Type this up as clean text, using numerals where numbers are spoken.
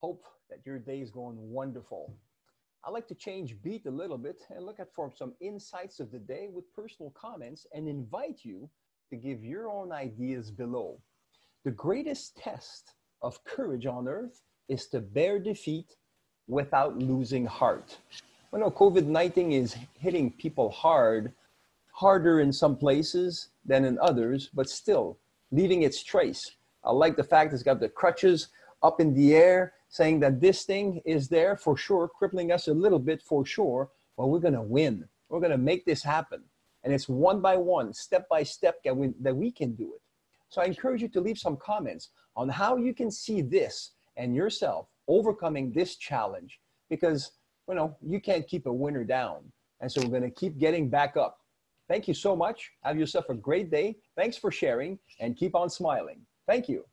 Hope that your day is going wonderful. I like to change beat a little bit and look at for some insights of the day with personal comments and invite you to give your own ideas below. The greatest test of courage on earth is to bear defeat without losing heart. I know COVID-19 is hitting people hard, harder in some places than in others, but still leaving its trace. I like the fact it's got the crutches up in the air, saying that this thing is there for sure, crippling us a little bit for sure, but we're going to win. We're going to make this happen. And it's one by one, step by step that we can do it. So I encourage you to leave some comments on how you can see this and yourself overcoming this challenge, because you can't keep a winner down. And so we're going to keep getting back up. Thank you so much. Have yourself a great day. Thanks for sharing and keep on smiling. Thank you.